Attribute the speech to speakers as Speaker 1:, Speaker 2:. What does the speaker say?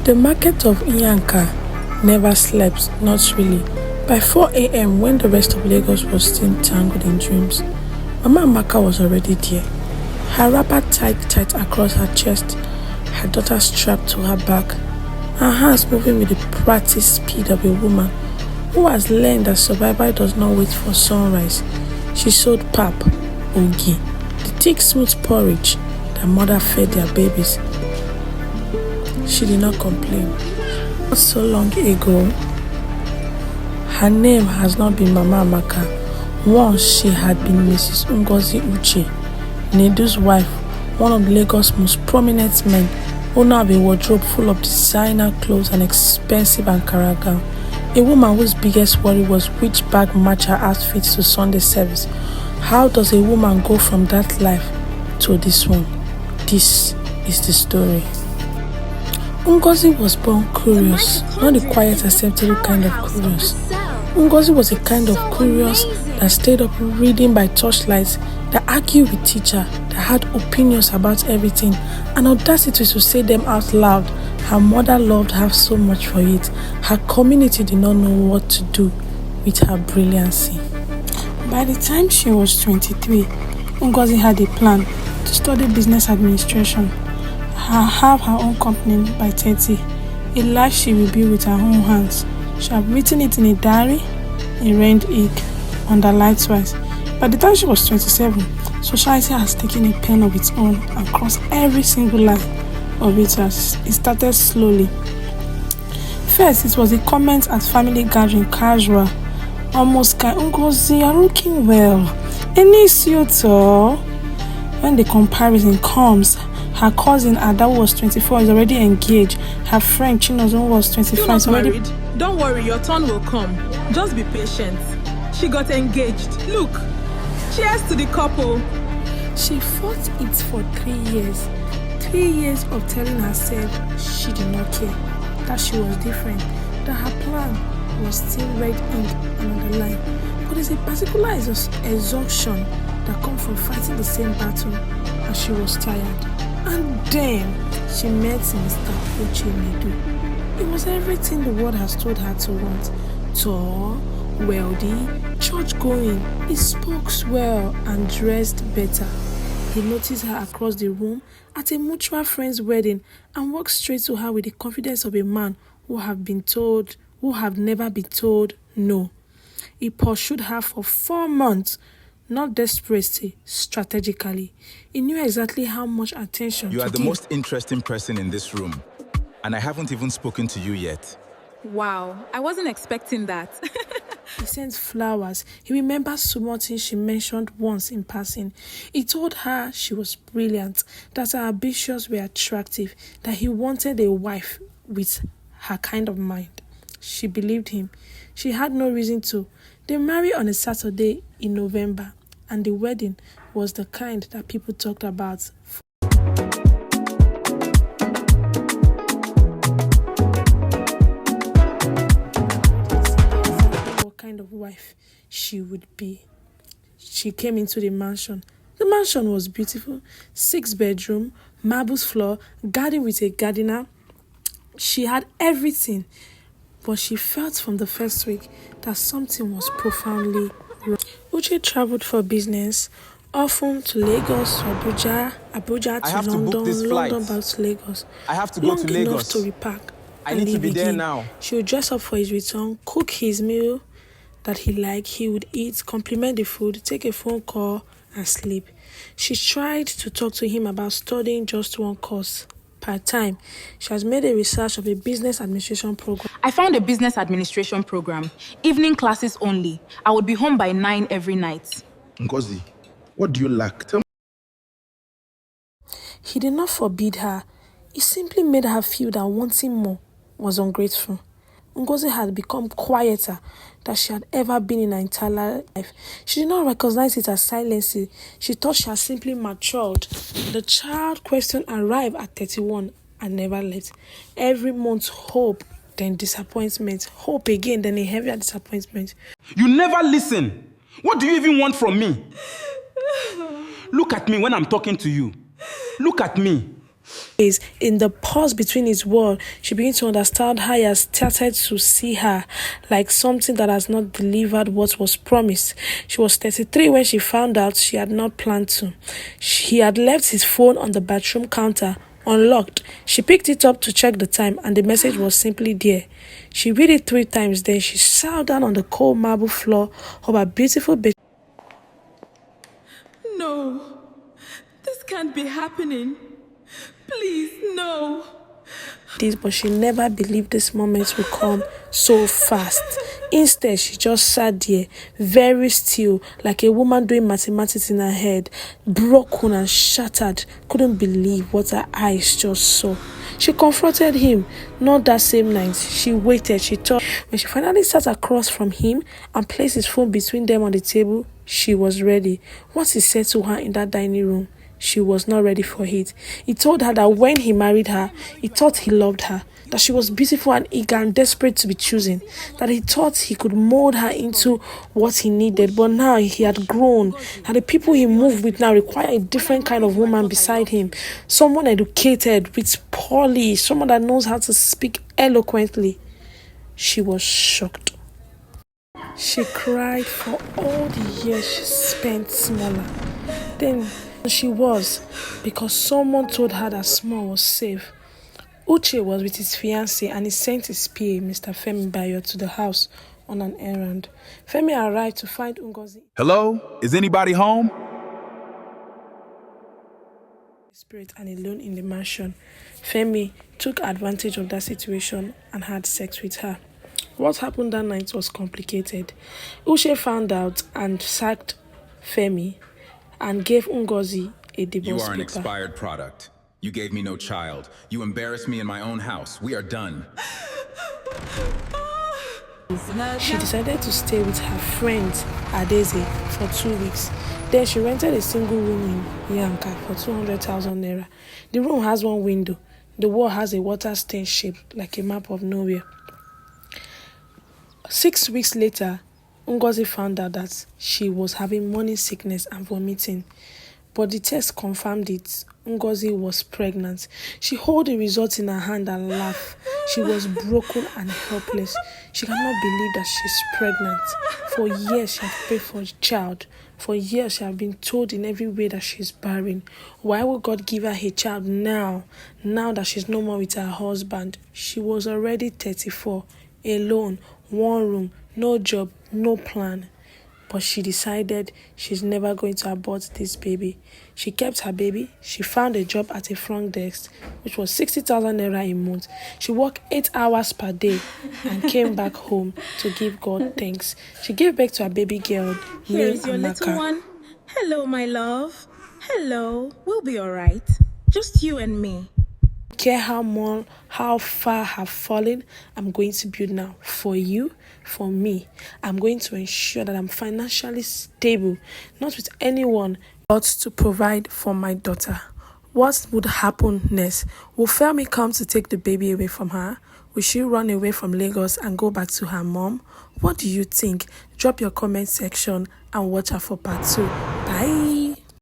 Speaker 1: The market of Iyanka never slept, not really. By 4 a.m., when the rest of Lagos was still tangled in dreams, Mama Amaka was already there. Her wrapper tight across her chest, her daughter strapped to her back, her hands moving with the practiced speed of a woman who has learned that survival does not wait for sunrise. She sewed pap, ogi, the thick smooth porridge that mother fed their babies. She did not complain. Not so long ago, her name has not been Mama Amaka. Once she had been Mrs. Ngozi Uche, Nedu's wife, one of Lagos' most prominent men, owner of a wardrobe full of designer clothes and expensive Ankara gown. A woman whose biggest worry was which bag match her outfits to Sunday service. How does a woman go from that life to this one? This is the story. Ngozi was born curious, not the quiet, acceptable kind of curious. Ngozi was a kind of curious that stayed up reading by torchlight, that argued with teacher, that had opinions about everything, and audacity to say them out loud. Her mother loved her so much for it. Her community did not know what to do with her brilliancy. By the time she was 23, Ngozi had a plan to study business administration, have her own company by 30, a life she will build with her own hands. She had written it in a diary, arranged it, underlined twice. By the time she was 27, society has taken a pen of its own and crossed every single line of it as it started slowly. First, it was a comment at family gathering, casual, almost kind. Ngozi, you're looking well. Any suitor? When the comparison comes, her cousin Ada, who was 24, is already engaged. Her friend Chinozo, who was 25, is already
Speaker 2: married. Don't worry, your turn will come. Just be patient. She got engaged. Look, cheers to the couple.
Speaker 1: She fought it for 3 years. 3 years of telling herself she did not care, that she was different, that her plan was still red ink and underlined. But there's a particular exhaustion that comes from fighting the same battle, and she was tired. And then she met Mr. Uche Nedu. It was everything the world has told her to want. Tall, wealthy, church-going. He spoke well and dressed better. He noticed her across the room at a mutual friend's wedding and walked straight to her with the confidence of a man who have never been told no. He pursued her for 4 months, not desperately, strategically. He knew exactly how much attention to give.
Speaker 3: You are the most interesting person in this room, and I haven't even spoken to you yet.
Speaker 2: Wow, I wasn't expecting that.
Speaker 1: He sent flowers. He remembered small things she mentioned once in passing. He told her she was brilliant, that her ambitions were attractive, that he wanted a wife with her kind of mind. She believed him. She had no reason to. They married on a Saturday in November, and the wedding was the kind that people talked about. What kind of wife she would be. She came into the mansion. The mansion was beautiful. 6-bedroom, marbles floor, garden with a gardener. She had everything. But she felt from the first week that something was profoundly wrong. Uche traveled for business, often to Lagos, to Abuja to London back to Lagos.
Speaker 3: I have to go to Lagos.
Speaker 1: Long enough to repack.
Speaker 3: I need to be there now.
Speaker 1: She would dress up for his return, cook his meal that he liked, he would eat, compliment the food, take a phone call, and sleep. She tried to talk to him about studying just one course. Part-time, she has made a research of a business administration program.
Speaker 2: I found a business administration program. Evening classes only. I would be home by 9 every night.
Speaker 4: Ngozi, what do you lack? Tell me.
Speaker 1: He did not forbid her. He simply made her feel that wanting more was ungrateful. Ngozi had become quieter than she had ever been in her entire life. She did not recognize it as silence. She thought she had simply matured. The child question arrived at 31 and never left. Every month, hope, then disappointment. Hope again, then a heavier disappointment.
Speaker 5: You never listen. What do you even want from me? Look at me when I'm talking to you. Look at me.
Speaker 1: In the pause between his words, she began to understand how he has started to see her like something that has not delivered what was promised. She was 33 when she found out she had not planned to. He had left his phone on the bathroom counter unlocked. She picked it up to check the time, and the message was simply there. She read it 3 times, then she sat down on the cold marble floor of her beautiful bed.
Speaker 2: No, this can't be happening. Please, no.
Speaker 1: But she never believed this moment would come so fast. Instead, she just sat there, very still, like a woman doing mathematics in her head, broken and shattered, couldn't believe what her eyes just saw. She confronted him, not that same night. She waited, she thought. When she finally sat across from him and placed his phone between them on the table, she was ready. What he said to her in that dining room, she was not ready for it. He told her that when he married her, he thought he loved her, that she was beautiful and eager and desperate to be chosen, that he thought he could mold her into what he needed, but now he had grown, that the people he moved with now require a different kind of woman beside him, someone educated, with polish, someone that knows how to speak eloquently. She was shocked. She cried for all the years she spent smaller. Then she was, because someone told her that small was safe. Uche was with his fiancé and he sent his PA, Mr. Femi Bayo, to the house on an errand. Femi arrived to find Ngozi.
Speaker 5: Hello? Is anybody home?
Speaker 1: Spirit and alone in the mansion. Femi took advantage of that situation and had sex with her. What happened that night was complicated. Uche found out and sacked Femi and gave Ngozi a divorce
Speaker 3: You are an
Speaker 1: paper.
Speaker 3: expired product. You gave me no child. You embarrassed me in my own house. We are done.
Speaker 1: She decided to stay with her friend Adeze for 2 weeks. Then she rented a single room in Yanka for 200,000 naira. The room has one window. The wall has a water stain shaped like a map of nowhere. 6 weeks later, Ngozi found out that she was having morning sickness and vomiting. But the test confirmed it. Ngozi was pregnant. She held the results in her hand and laughed. She was broken and helpless. She cannot believe that she's pregnant. For years, she had prayed for a child. For years, she had been told in every way that she's barren. Why would God give her a child now? Now that she's no more with her husband. She was already 34, alone, one room, no job, no plan. But she decided she's never going to abort this baby. She kept her baby. She found a job at a front desk, which was 60,000 naira a month. She worked 8 hours per day and came back home to give God thanks. She gave birth to her baby girl
Speaker 2: Here
Speaker 1: named
Speaker 2: is your
Speaker 1: Amaka.
Speaker 2: little one. Hello, my love. Hello. We'll be all right. Just you and me.
Speaker 1: Care how far I have fallen, I'm going to build now for you, for me. I'm going to ensure that I'm financially stable, not with anyone, but to provide for my daughter. What would happen next? Will Femi come to take the baby away from her? Will she run away from Lagos and go back to her mom? What do you think? Drop your comment section and watch her for part 2. Bye.